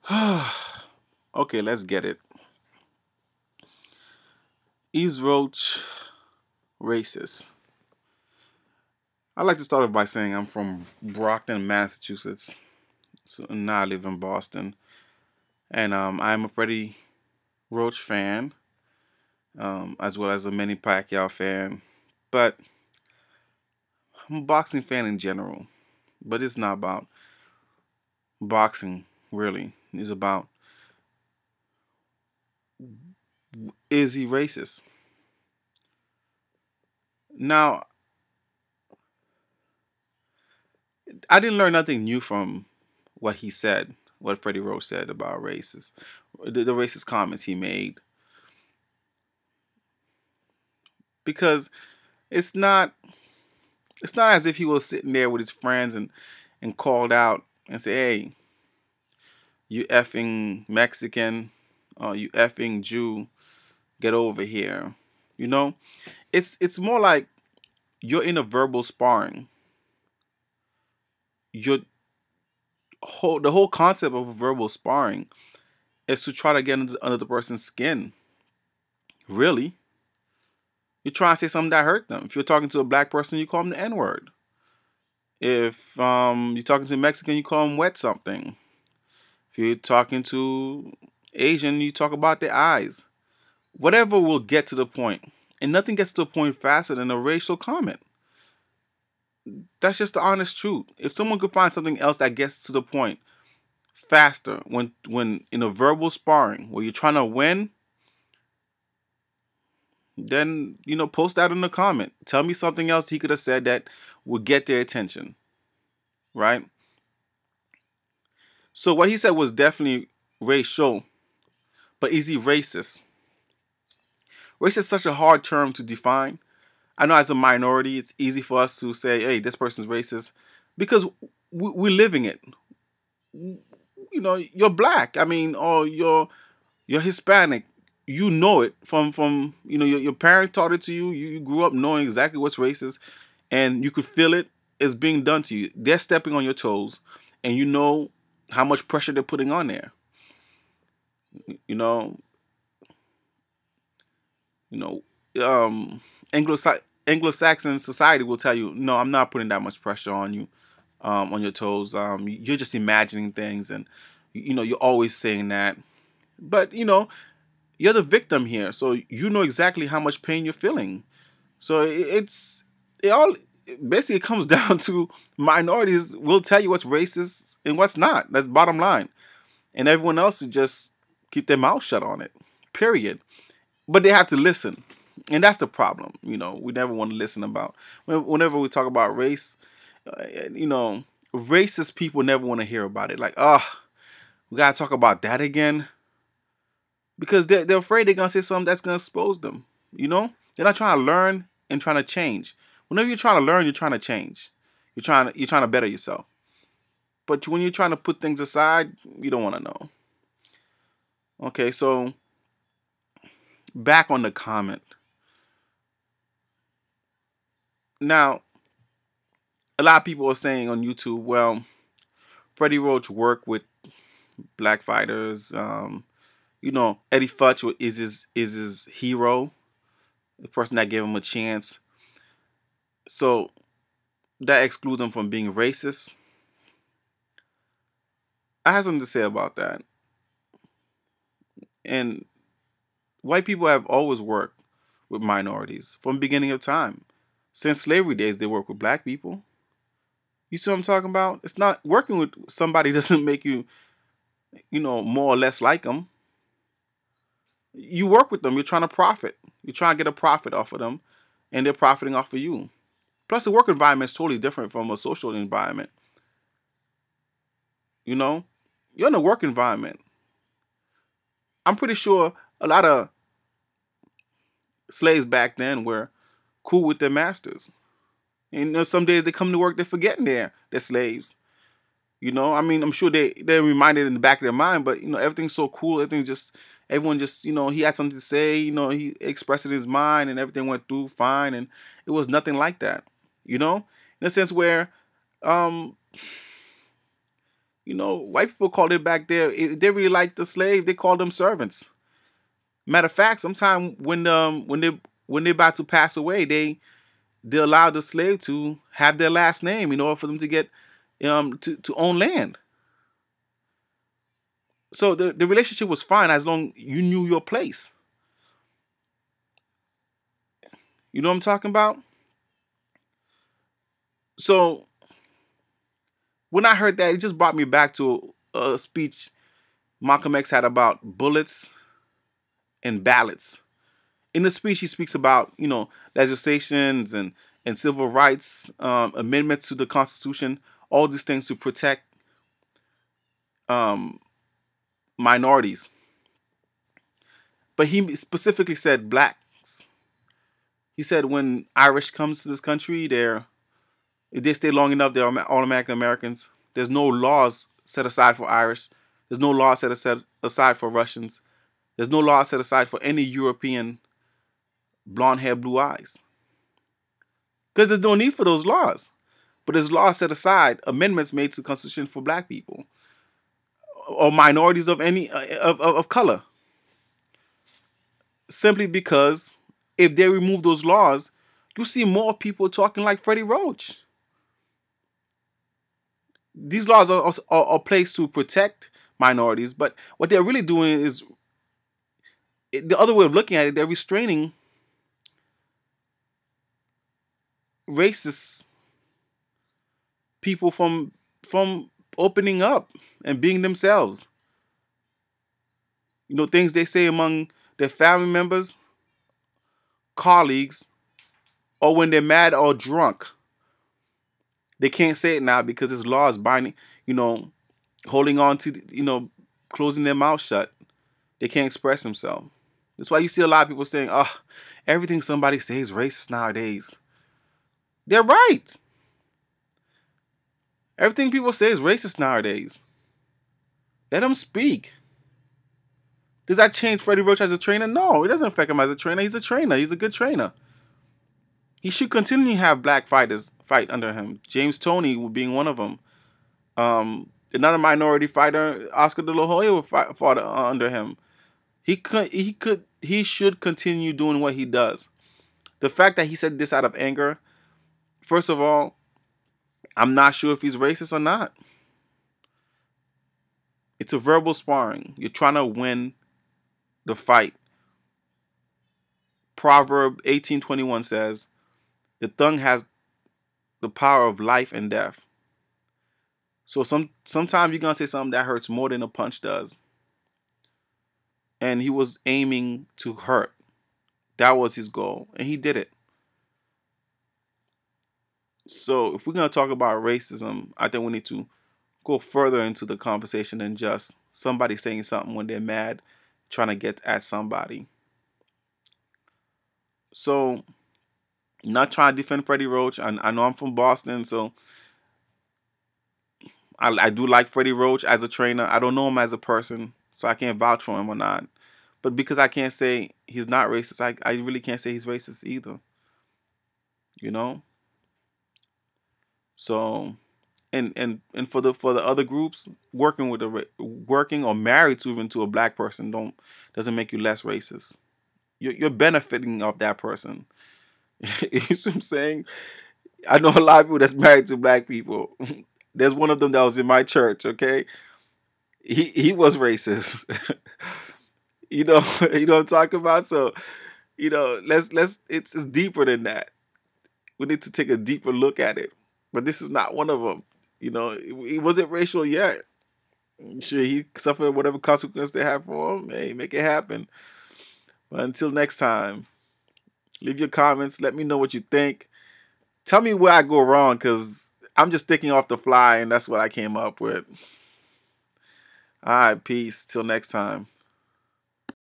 Okay, let's get it. Is Roach racist? I'd like to start off by saying I'm from Brockton, Massachusetts. So now I live in Boston. And I'm a Freddie Roach fan, as well as a Manny Pacquiao fan. But I'm a boxing fan in general. But it's not about boxing, really. It's about, is he racist? Now, I didn't learn nothing new from what he said, what Freddie Roach said about racist, the racist comments he made, because it's not it's not as if he was sitting there with his friends and called out and say, "Hey, you effing Mexican, or you effing Jew, get over here." You know, it's more like you're in a verbal sparring. You're the whole concept of verbal sparring is to try to get under the person's skin. Really, you're trying to say something that hurt them. If you're talking to a black person, you call them the N word. If you're talking to a Mexican, you call them wet something. If you're talking to Asian, you talk about their eyes. Whatever will get to the point. And nothing gets to the point faster than a racial comment. That's just the honest truth. If someone could find something else that gets to the point faster when in a verbal sparring where you're trying to win, then post that in the comment. Tell me something else he could have said that would get their attention, right? So what he said was definitely racial, but is he racist? Race is such a hard term to define. I know as a minority, it's easy for us to say, "Hey, this person's racist," because we're living it. You're black. I mean, or you're Hispanic. You know it from your parents taught it to you. You grew up knowing exactly what's racist, and you could feel it is being done to you. They're stepping on your toes, and you know how much pressure they're putting on there. You know, you know, Anglo Anglo-Saxon society will tell you, no, I'm not putting that much pressure on you, on your toes. You're just imagining things, and you're always saying that. But you're the victim here, so you know exactly how much pain you're feeling. So it all basically comes down to minorities will tell you what's racist and what's not. That's bottom line, and everyone else will just keep their mouth shut on it. Period. But they have to listen, and that's the problem. We never want to listen about whenever we talk about race. You know, racist people never want to hear about it. Like, oh, we gotta talk about that again because they're afraid they're gonna say something that's gonna expose them. They're not trying to learn and trying to change. Whenever you're trying to learn, you're trying to change. You're trying to better yourself. But when you're trying to put things aside, you don't want to know. Okay, so back on the comment. Now, a lot of people are saying on YouTube, well, Freddie Roach worked with black fighters. Eddie Futch is his hero, the person that gave him a chance. So that excludes him from being racist. I have something to say about that. And white people have always worked with minorities from the beginning of time. Since slavery days, they work with black people. You see what I'm talking about? It's not working with somebody doesn't make you, more or less like them. You work with them. You're trying to profit. You're trying to get a profit off of them, and they're profiting off of you. Plus, the work environment is totally different from a social environment. You know, you're in a work environment. I'm pretty sure a lot of slaves back then were cool with their masters. And some days they come to work, they're forgetting they're slaves. I mean, I'm sure they're reminded in the back of their mind, but everything's so cool. Everyone just, he had something to say. He expressed it in his mind, and everything went through fine. And it was nothing like that. In a sense where, um, White people called it back there. They really liked the slave. They called them servants. Matter of fact, sometimes when they're about to pass away, they allow the slave to have their last name in order for them to get to own land. So the relationship was fine as long you knew your place. You know what I'm talking about? So when I heard that, it just brought me back to a speech Malcolm X had about bullets and ballots. In the speech, he speaks about legislations and civil rights, amendments to the Constitution, all these things to protect um, minorities. But he specifically said blacks. He said when Irish comes to this country, if they stay long enough, they're automatic Americans. There's no laws set aside for Irish. There's no laws set aside for Russians. There's no laws set aside for any European blonde hair, blue eyes. Because there's no need for those laws. But there's laws set aside, amendments made to the Constitution for black people or minorities of any of color. Simply because if they remove those laws, you see more people talking like Freddie Roach. These laws are placed to protect minorities, but what they're really doing is, the other way of looking at it, they're restraining racist people from opening up and being themselves. Things they say among their family members, colleagues, or when they're mad or drunk. They can't say it now because this law is binding, holding on to, closing their mouth shut. They can't express themselves. That's why you see a lot of people saying, oh, everything somebody says is racist nowadays. They're right. Everything people say is racist nowadays. Let them speak. Does that change Freddie Roach as a trainer? No, it doesn't affect him as a trainer. He's a trainer. He's a good trainer. He should continue to have black fighters fight under him. James Toney being one of them. Another minority fighter, Oscar De La Hoya, fought under him. He should continue doing what he does. The fact that he said this out of anger, first of all, I'm not sure if he's racist or not. It's a verbal sparring. You're trying to win the fight. Proverb 18:21 says, the tongue has the power of life and death. So sometimes you're going to say something that hurts more than a punch does. And he was aiming to hurt. That was his goal. And he did it. So if we're going to talk about racism, I think we need to go further into the conversation than just somebody saying something when they're mad, trying to get at somebody. So, not trying to defend Freddie Roach. I know I'm from Boston, so I do like Freddie Roach as a trainer. I don't know him as a person, so I can't vouch for him or not. But because I can't say he's not racist, I really can't say he's racist either. So, and for the other groups, working or married to even to a black person doesn't make you less racist. You're benefiting off that person. You see what I'm saying? I know a lot of people that's married to black people. There's one of them that was in my church. Okay, he was racist. You know what I'm talking about. So, it's deeper than that. We need to take a deeper look at it. But this is not one of them. He wasn't racial yet. I'm sure he suffered whatever consequence they have for him. Hey, make it happen. But until next time, leave your comments. Let me know what you think. Tell me where I go wrong, because I'm just thinking off the fly, and that's what I came up with. All right, peace. Till next time.